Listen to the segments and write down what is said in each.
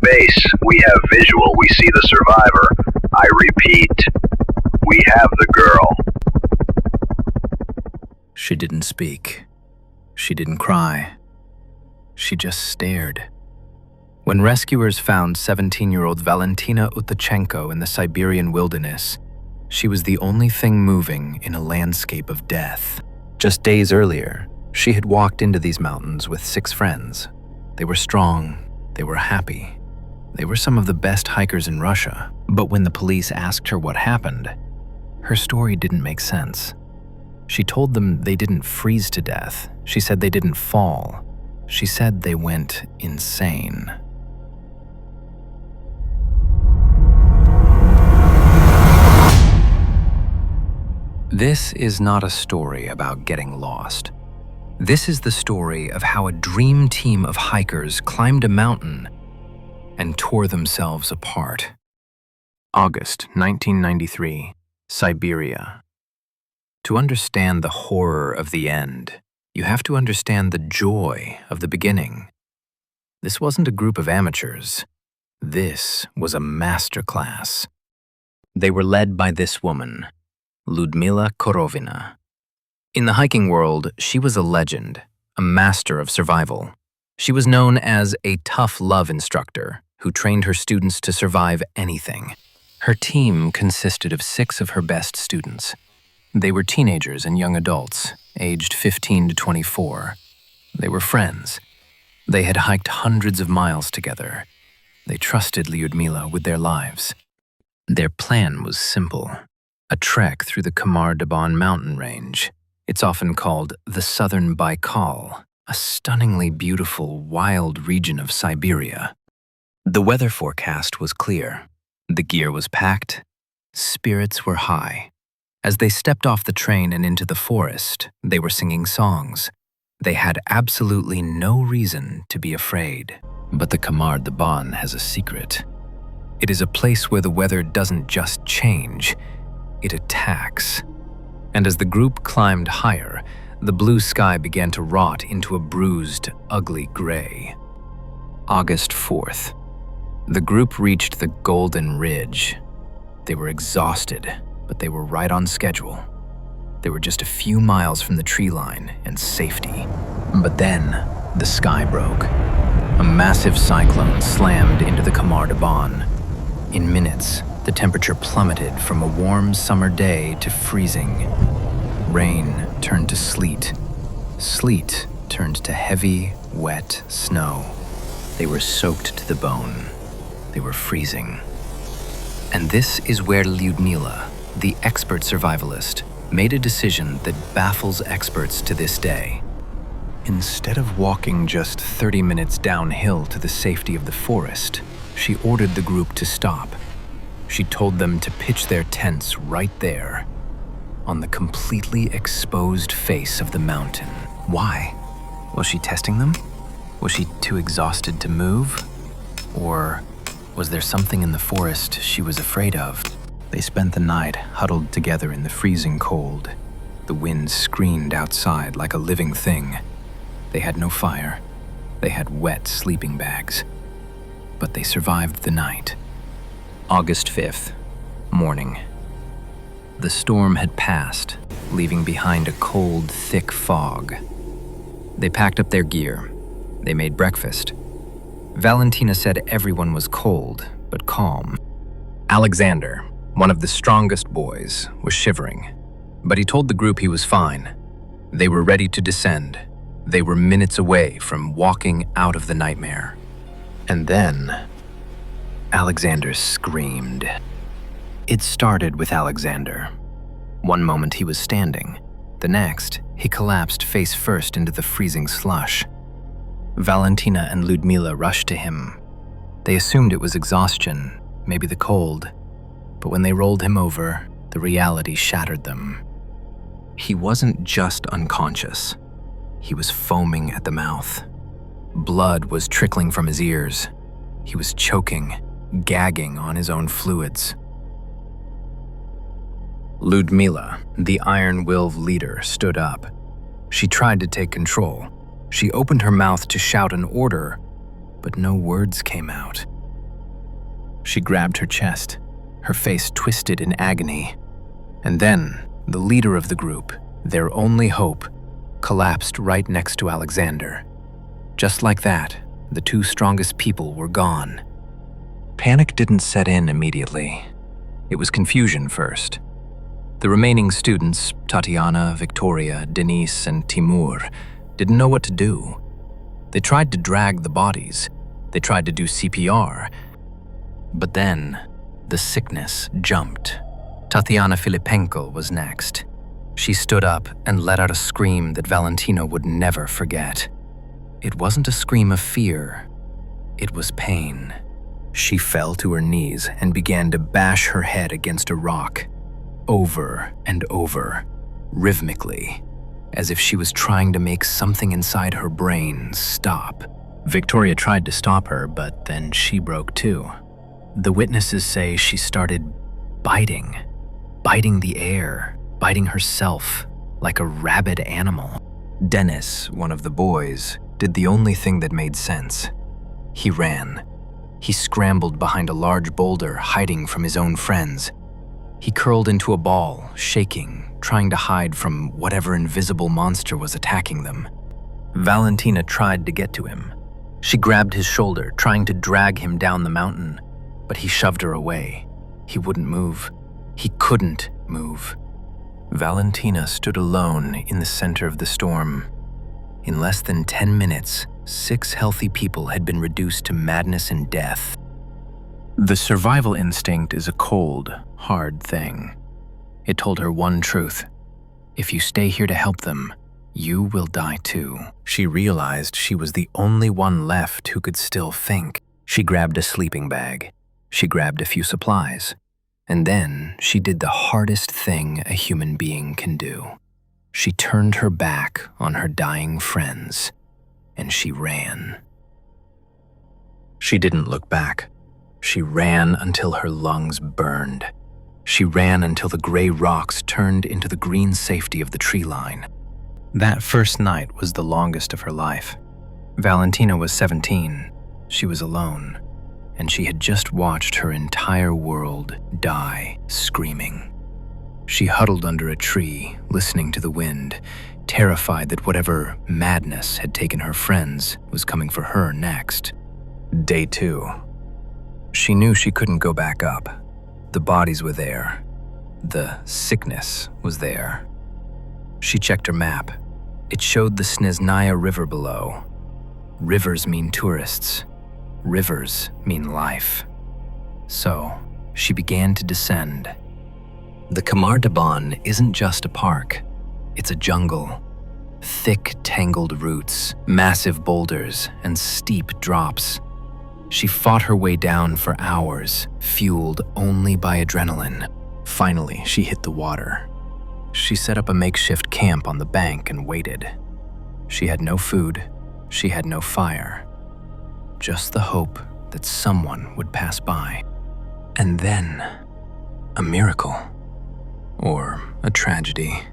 base, we have visual. We see the survivor. I repeat, we have the girl. She didn't speak. She didn't cry. She just stared. When rescuers found 17-year-old Valentina Utachenko in the Siberian wilderness, she was the only thing moving in a landscape of death. Just days earlier, she had walked into these mountains with 6 friends. They were strong. They were happy. They were some of the best hikers in Russia. But when the police asked her what happened, her story didn't make sense. She told them they didn't freeze to death. She said they didn't fall. She said they went insane. This is not a story about getting lost. This is the story of how a dream team of hikers climbed a mountain and tore themselves apart. August 1993, Siberia. To understand the horror of the end, you have to understand the joy of the beginning. This wasn't a group of amateurs. This was a masterclass. They were led by this woman, Lyudmila Korovina. In the hiking world, she was a legend, a master of survival. She was known as a tough love instructor who trained her students to survive anything. Her team consisted of 6 of her best students. They were teenagers and young adults, aged 15 to 24. They were friends. They had hiked hundreds of miles together. They trusted Lyudmila with their lives. Their plan was simple: a trek through the Khamar Daban mountain range. It's often called the Southern Baikal, a stunningly beautiful, wild region of Siberia. The weather forecast was clear. The gear was packed. Spirits were high. As they stepped off the train and into the forest, they were singing songs. They had absolutely no reason to be afraid. But the Khamar Daban has a secret. It is a place where the weather doesn't just change, it attacks. And as the group climbed higher, the blue sky began to rot into a bruised, ugly gray. August 4th. The group reached the Golden Ridge. They were exhausted, but they were right on schedule. They were just a few miles from the tree line and safety. But then, the sky broke. A massive cyclone slammed into the Khamar Daban. In minutes, the temperature plummeted from a warm summer day to freezing. Rain turned to sleet. Sleet turned to heavy, wet snow. They were soaked to the bone. They were freezing. And this is where Lyudmila, the expert survivalist, made a decision that baffles experts to this day. Instead of walking just 30 minutes downhill to the safety of the forest, she ordered the group to stop. She told them to pitch their tents right there, on the completely exposed face of the mountain. Why? Was she testing them? Was she too exhausted to move? Or was there something in the forest she was afraid of? They spent the night huddled together in the freezing cold. The wind screamed outside like a living thing. They had no fire. They had wet sleeping bags. But they survived the night. August 5th, morning. The storm had passed, leaving behind a cold, thick fog. They packed up their gear. They made breakfast. Valentina said everyone was cold, but calm. Alexander, one of the strongest boys, was shivering, but he told the group he was fine. They were ready to descend. They were minutes away from walking out of the nightmare. And then, Alexander screamed. It started with Alexander. One moment he was standing. The next, he collapsed face first into the freezing slush. Valentina and Lyudmila rushed to him. They assumed it was exhaustion, maybe the cold. But when they rolled him over, the reality shattered them. He wasn't just unconscious. He was foaming at the mouth. Blood was trickling from his ears. He was choking, gagging on his own fluids. Lyudmila, the Iron Will leader, stood up. She tried to take control. She opened her mouth to shout an order, but no words came out. She grabbed her chest, her face twisted in agony. And then, the leader of the group, their only hope, collapsed right next to Alexander. Just like that, the two strongest people were gone. Panic didn't set in immediately. It was confusion first. The remaining students, Tatiana, Victoria, Denise, and Timur, didn't know what to do. They tried to drag the bodies. They tried to do CPR. But then, the sickness jumped. Tatiana Filipenko was next. She stood up and let out a scream that Valentina would never forget. It wasn't a scream of fear. It was pain. She fell to her knees and began to bash her head against a rock, over and over, rhythmically, as if she was trying to make something inside her brain stop. Victoria tried to stop her, but then she broke too. The witnesses say she started biting the air, biting herself like a rabid animal. Dennis, one of the boys, did the only thing that made sense. He ran. He scrambled behind a large boulder, hiding from his own friends. He curled into a ball, shaking, trying to hide from whatever invisible monster was attacking them. Valentina tried to get to him. She grabbed his shoulder, trying to drag him down the mountain, but he shoved her away. He wouldn't move. He couldn't move. Valentina stood alone in the center of the storm. In less than 10 minutes, 6 healthy people had been reduced to madness and death. The survival instinct is a cold, hard thing. It told her one truth. If you stay here to help them, you will die too. She realized she was the only one left who could still think. She grabbed a sleeping bag. She grabbed a few supplies. And then she did the hardest thing a human being can do. She turned her back on her dying friends, and she ran. She didn't look back. She ran until her lungs burned. She ran until the gray rocks turned into the green safety of the tree line. That first night was the longest of her life. Valentina was 17. She was alone, and she had just watched her entire world die screaming. She huddled under a tree, listening to the wind, terrified that whatever madness had taken her friends was coming for her next. Day 2. She knew she couldn't go back up. The bodies were there. The sickness was there. She checked her map. It showed the Snezhnaya River below. Rivers mean tourists. Rivers mean life. So, she began to descend. The Khamar Daban isn't just a park. It's a jungle. Thick, tangled roots, massive boulders, and steep drops. She fought her way down for hours, fueled only by adrenaline. Finally, she hit the water. She set up a makeshift camp on the bank and waited. She had no food. She had no fire. Just the hope that someone would pass by. And then, a miracle. Or a tragedy.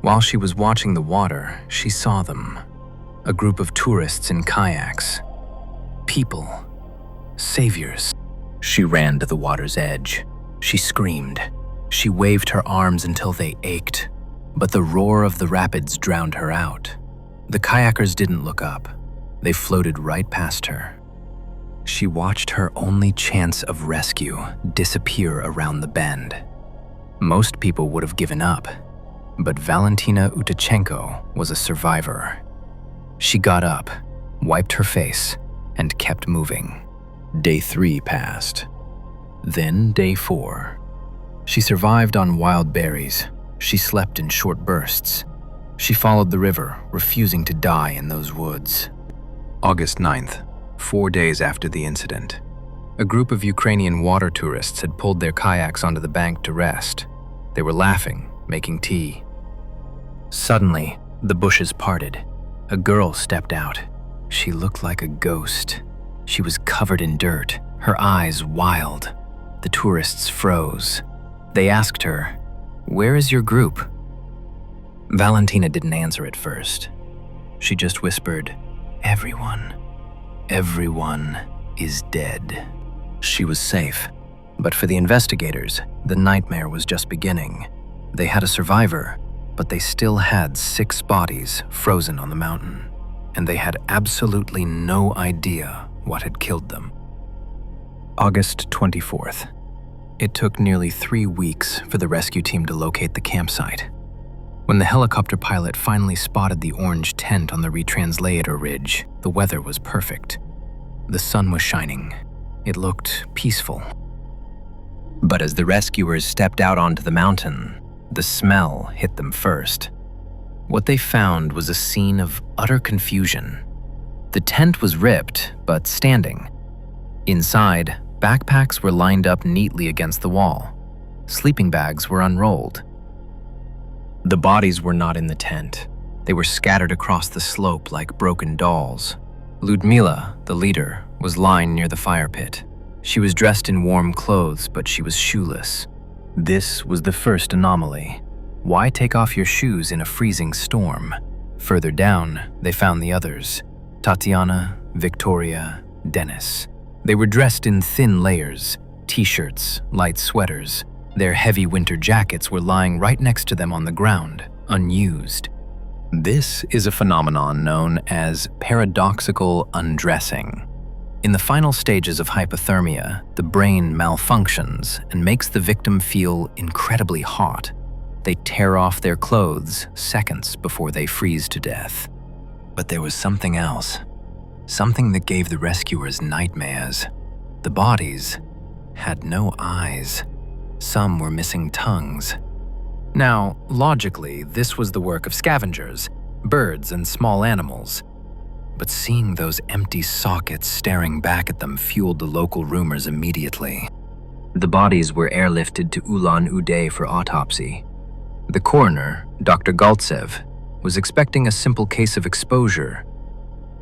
While she was watching the water, she saw them. A group of tourists in kayaks. People. Saviors. She ran to the water's edge. She screamed. She waved her arms until they ached. But the roar of the rapids drowned her out. The kayakers didn't look up. They floated right past her. She watched her only chance of rescue disappear around the bend. Most people would have given up, but Valentina Utachenko was a survivor. She got up, wiped her face, and kept moving. Day 3 passed. Then day 4. She survived on wild berries. She slept in short bursts. She followed the river, refusing to die in those woods. August 9th, 4 days after the incident. A group of Ukrainian water tourists had pulled their kayaks onto the bank to rest. They were laughing, making tea. Suddenly, the bushes parted. A girl stepped out. She looked like a ghost. She was covered in dirt, her eyes wild. The tourists froze. They asked her, "Where is your group?" Valentina didn't answer at first. She just whispered, "Everyone. Everyone is dead." She was safe. But for the investigators, the nightmare was just beginning. They had a survivor, but they still had 6 bodies frozen on the mountain, and they had absolutely no idea what had killed them. August 24th. It took nearly 3 weeks for the rescue team to locate the campsite. When the helicopter pilot finally spotted the orange tent on the retranslator ridge, the weather was perfect. The sun was shining. It looked peaceful. But as the rescuers stepped out onto the mountain, the smell hit them first. What they found was a scene of utter confusion. The tent was ripped, but standing. Inside, backpacks were lined up neatly against the wall. Sleeping bags were unrolled. The bodies were not in the tent. They were scattered across the slope like broken dolls. Ludmila, the leader, was lying near the fire pit. She was dressed in warm clothes, but she was shoeless. This was the first anomaly. Why take off your shoes in a freezing storm? Further down, they found the others: Tatiana, Victoria, Dennis. They were dressed in thin layers, t-shirts, light sweaters. Their heavy winter jackets were lying right next to them on the ground, unused. This is a phenomenon known as paradoxical undressing. In the final stages of hypothermia, the brain malfunctions and makes the victim feel incredibly hot. They tear off their clothes seconds before they freeze to death. But there was something else. Something that gave the rescuers nightmares. The bodies had no eyes. Some were missing tongues. Now, logically, this was the work of scavengers, birds and small animals. But seeing those empty sockets staring back at them fueled the local rumors immediately. The bodies were airlifted to Ulan-Ude for autopsy. The coroner, Dr. Galtsev, was expecting a simple case of exposure.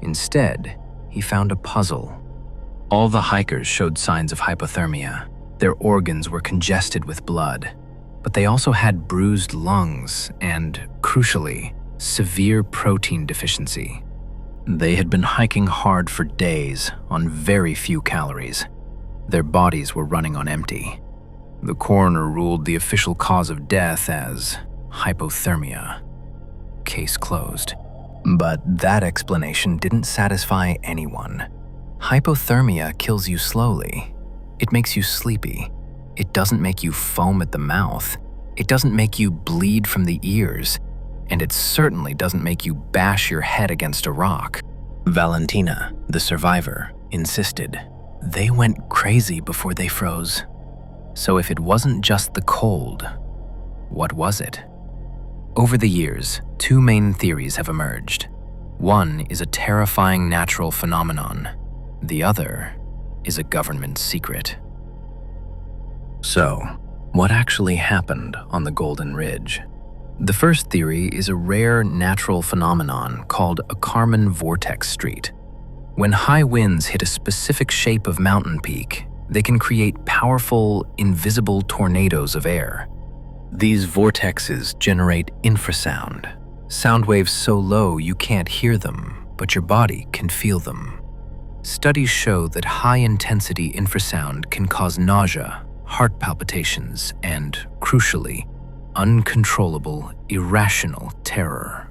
Instead, he found a puzzle. All the hikers showed signs of hypothermia. Their organs were congested with blood, but they also had bruised lungs and, crucially, severe protein deficiency. They had been hiking hard for days on very few calories. Their bodies were running on empty. The coroner ruled the official cause of death as hypothermia. Case closed. But that explanation didn't satisfy anyone. Hypothermia kills you slowly. It makes you sleepy. It doesn't make you foam at the mouth. It doesn't make you bleed from the ears. And it certainly doesn't make you bash your head against a rock. Valentina, the survivor, insisted. They went crazy before they froze. So if it wasn't just the cold, what was it? Over the years, 2 main theories have emerged. One is a terrifying natural phenomenon. The other is a government secret. So, what actually happened on the Golden Ridge? The first theory is a rare natural phenomenon called a Khamar vortex street. When high winds hit a specific shape of mountain peak, they can create powerful, invisible tornadoes of air. These vortexes generate infrasound, sound waves so low you can't hear them, but your body can feel them. Studies show that high-intensity infrasound can cause nausea, heart palpitations, and, crucially, uncontrollable, irrational terror.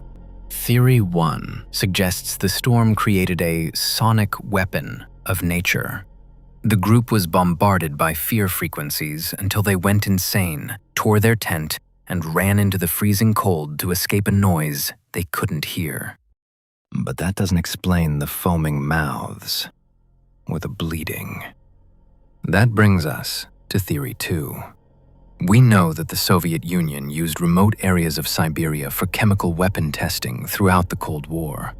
Theory 1 suggests the storm created a sonic weapon of nature. The group was bombarded by fear frequencies until they went insane, tore their tent, and ran into the freezing cold to escape a noise they couldn't hear. But that doesn't explain the foaming mouths or the bleeding. That brings us to Theory 2. We know that the Soviet Union used remote areas of Siberia for chemical weapon testing throughout the Cold War.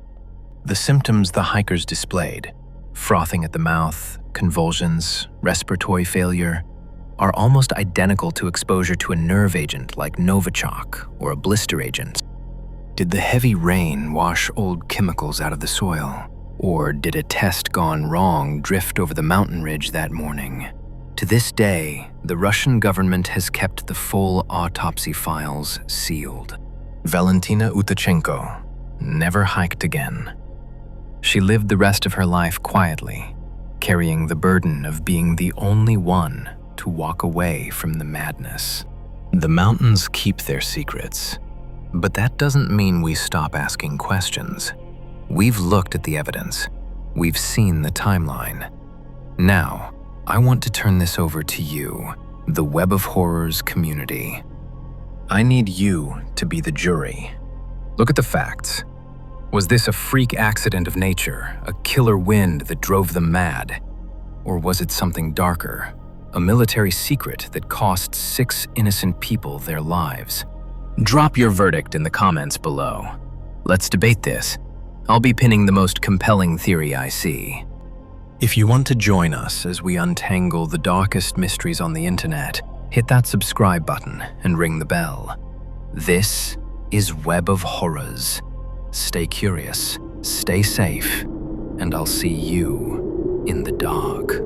The symptoms the hikers displayed, frothing at the mouth, convulsions, respiratory failure, are almost identical to exposure to a nerve agent like Novichok or a blister agent. Did the heavy rain wash old chemicals out of the soil? Or did a test gone wrong drift over the mountain ridge that morning? To this day, the Russian government has kept the full autopsy files sealed. Valentina Utachenko never hiked again. She lived the rest of her life quietly, carrying the burden of being the only one to walk away from the madness. The mountains keep their secrets, but that doesn't mean we stop asking questions. We've looked at the evidence. We've seen the timeline. Now, I want to turn this over to you, the Web of Horrors community. I need you to be the jury. Look at the facts. Was this a freak accident of nature, a killer wind that drove them mad? Or was it something darker, a military secret that cost 6 innocent people their lives? Drop your verdict in the comments below. Let's debate this. I'll be pinning the most compelling theory I see. If you want to join us as we untangle the darkest mysteries on the internet, hit that subscribe button and ring the bell. This is Web of Horrors. Stay curious, stay safe, and I'll see you in the dark.